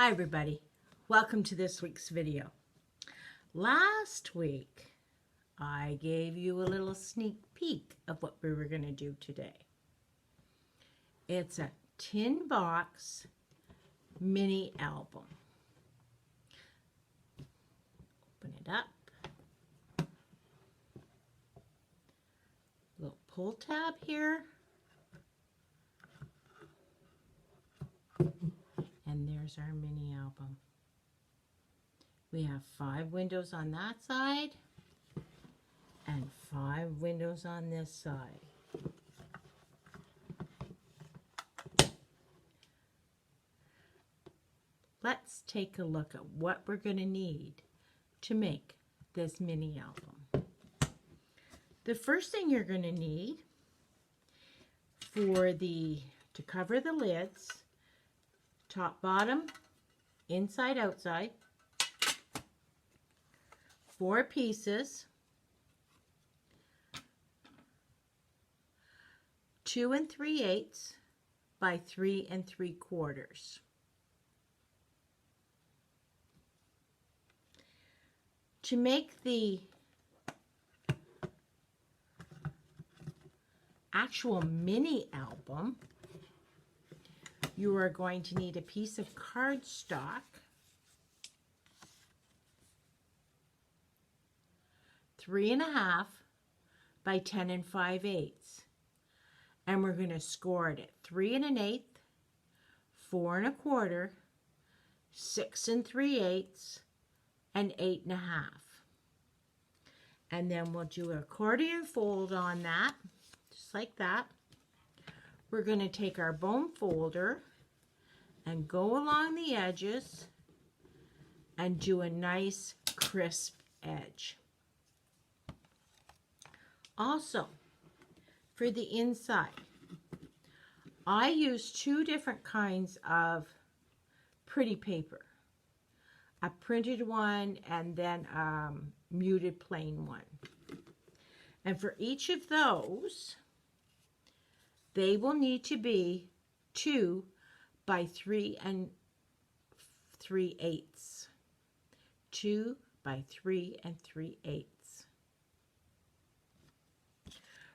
Hi everybody, welcome to this week's video. Last week I gave you a little sneak peek of what we were going to do today. It's a tin box mini album. Open it up. Little pull tab here. And there's our mini album. We have 5 windows on that side and 5 windows on this side. Let's take a look at what we're going to need to make this mini album. The first thing you're going to need to cover the lids, top, bottom, inside, outside, 4 pieces, 2 3/8 by 3 3/4. To make the actual mini album, you are going to need a piece of cardstock, 3.5 by 10 5/8, and we're going to score it at 3 1/8, 4 1/4, 6 3/8, and 8 1/2. And then we'll do an accordion fold on that, just like that. We're going to take our bone folder and go along the edges and do a nice crisp edge. Also, for the inside, I use 2 different kinds of pretty paper. A printed one and then a muted plain one. And for each of those, they will need to be 2 by 3 3/8. 2 by 3 3/8.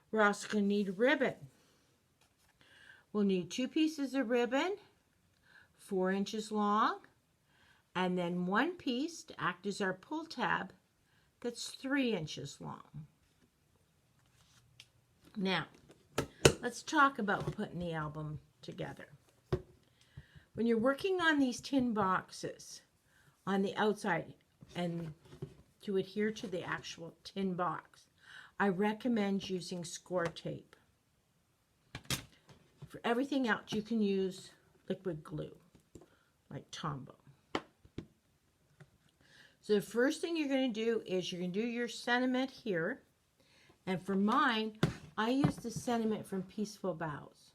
We're also going to need ribbon. We'll need 2 pieces of ribbon, 4 inches long, and then 1 piece to act as our pull tab that's 3 inches long. Now, let's talk about putting the album together. When you're working on these tin boxes on the outside and to adhere to the actual tin box, I recommend using score tape. For everything else, you can use liquid glue, like Tombow. So the first thing you're going to do is you're going to do your sentiment here. And for mine, I use the sentiment from Peaceful Boughs.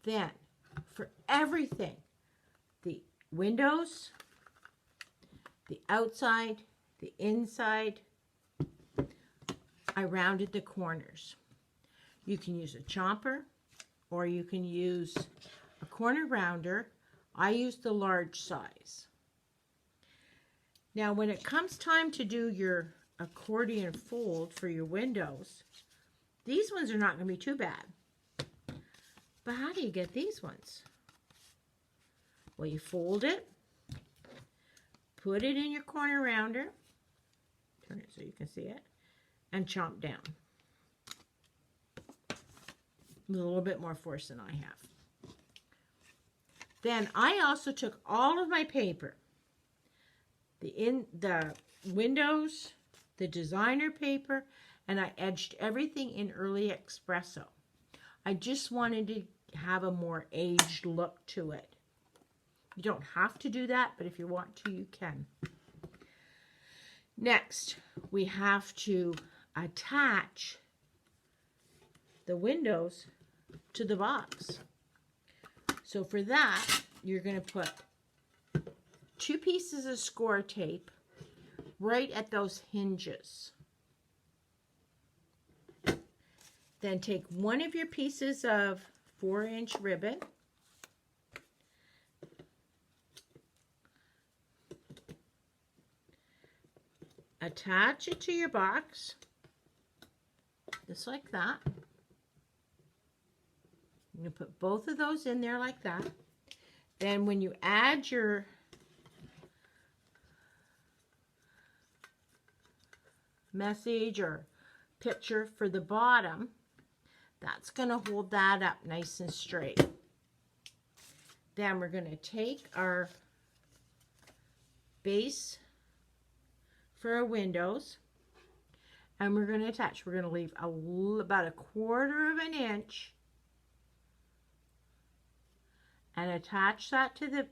Then, for everything, the windows, the outside, the inside, I rounded the corners. You can use a chomper or you can use a corner rounder. I use the large size. Now when it comes time to do your accordion fold for your windows, these ones are not going to be too bad. But how do you get these ones? Well, you fold it, put it in your corner rounder, turn it so you can see it, and chomp down. With a little bit more force than I have. Then I also took all of my paper, the windows, the designer paper, and I edged everything in Early Espresso. I just wanted to have a more aged look to it. You don't have to do that, but if you want to, you can. Next, we have to attach the windows to the box. So for that, you're going to put 2 pieces of score tape right at those hinges. Then take one of your pieces of 4-inch ribbon. Attach it to your box, just like that. You put both of those in there like that. Then when you add your message or picture for the bottom, that's going to hold that up nice and straight. Then we're going to take our base for our windows, and we're going to attach. We're going to leave about 1/4 of an inch and attach that to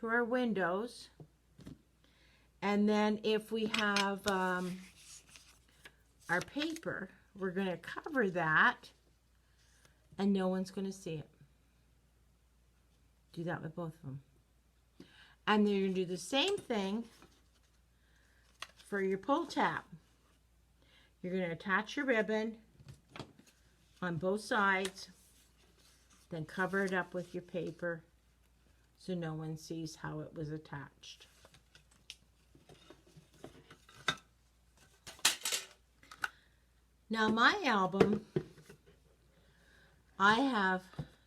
our windows. And then if we have our paper, we're going to cover that and no one's going to see it. Do that with both of them. And then you're going to do the same thing for your pull tab. You're going to attach your ribbon on both sides, then cover it up with your paper so no one sees how it was attached. Now my album, I have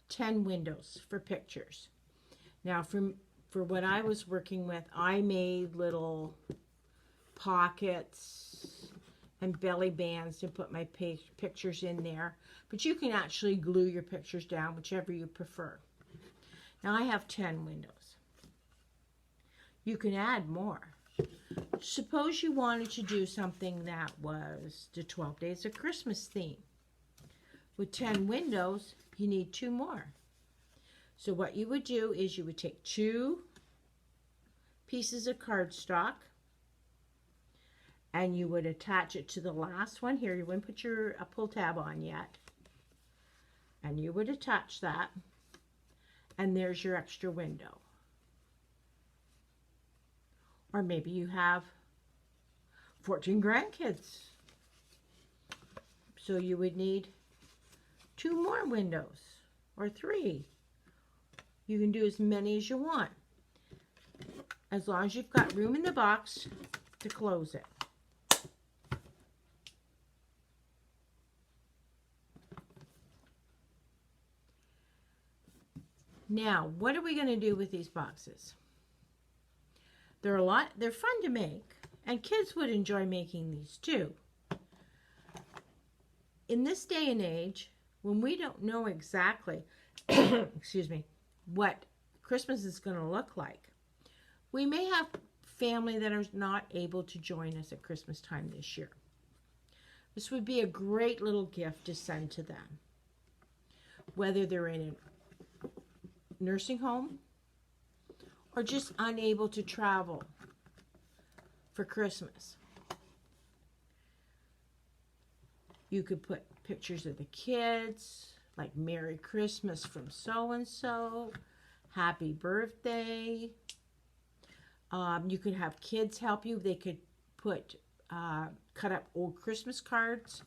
10 windows for pictures. Now for what I was working with, I made little pockets and belly bands to put my pictures in there. But you can actually glue your pictures down, whichever you prefer. Now I have 10 windows. You can add more. Suppose you wanted to do something that was the 12 Days of Christmas theme. With 10 windows, you need 2 more. So what you would do is you would take 2 pieces of cardstock and you would attach it to the last one here. You wouldn't put your pull tab on yet. And you would attach that, and there's your extra window. Or maybe you have 14 grandkids. So you would need 2 more windows, or 3. You can do as many as you want, as long as you've got room in the box to close it. Now, what are we going to do with these boxes? They're fun to make, and kids would enjoy making these too. In this day and age, when we don't know exactly, excuse me, what Christmas is going to look like, we may have family that are not able to join us at Christmas time this year. This would be a great little gift to send to them, whether they're in a nursing home or just unable to travel for Christmas. You could put pictures of the kids, like Merry Christmas from so-and-so, Happy Birthday. You could have kids help you. They could put cut up old Christmas cards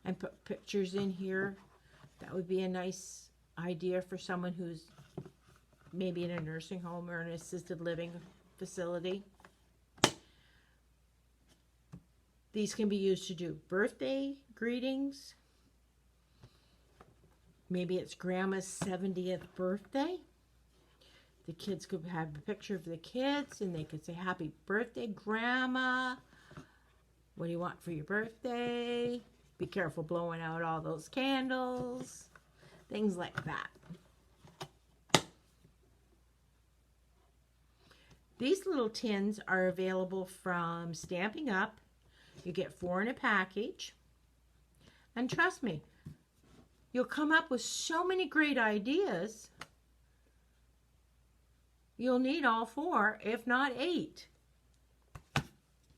and put pictures in here. That would be a nice idea for someone who's maybe in a nursing home or an assisted living facility. These can be used to do birthday greetings. Maybe it's Grandma's 70th birthday. The kids could have a picture of the kids and they could say, "Happy birthday, Grandma. What do you want for your birthday? Be careful blowing out all those candles." Things like that. These little tins are available from Stampin' Up. You get 4 in a package. And trust me, you'll come up with so many great ideas. You'll need all 4, if not 8.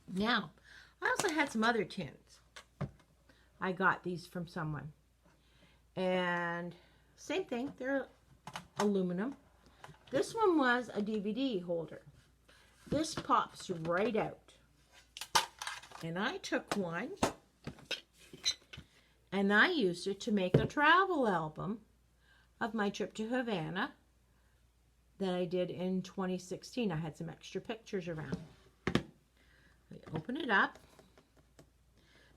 Now, I also had some other tins. I got these from someone. And same thing, they're aluminum. This one was a DVD holder. This pops right out. And I took one And I used it to make a travel album of my trip to Havana that I did in 2016. I had some extra pictures around. I open it up.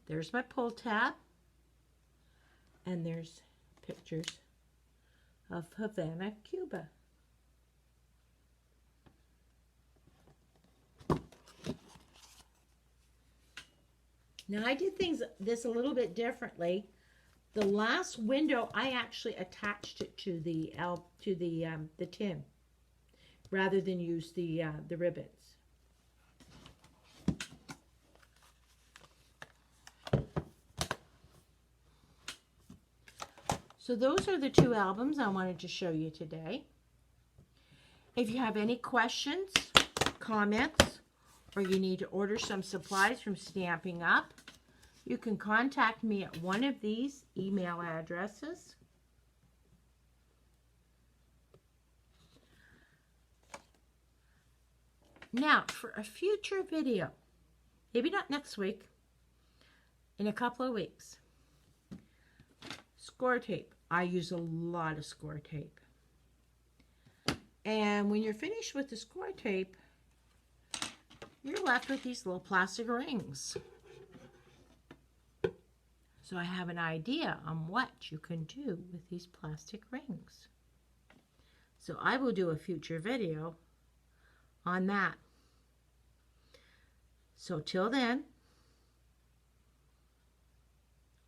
There's my pull tab. And there's pictures of Havana, Cuba. Now I did this a little bit differently. The last window I actually attached it to the tin rather than use the ribbons. So those are the two albums I wanted to show you today. If you have any questions, comments, or you need to order some supplies from Stampin' Up, you can contact me at one of these email addresses. Now, for a future video, maybe not next week, in a couple of weeks, score tape. I use a lot of score tape. And when you're finished with the score tape, you're left with these little plastic rings. So I have an idea on what you can do with these plastic rings. So I will do a future video on that. So till then,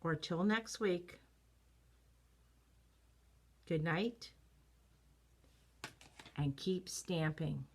or till next week, good night and keep stamping.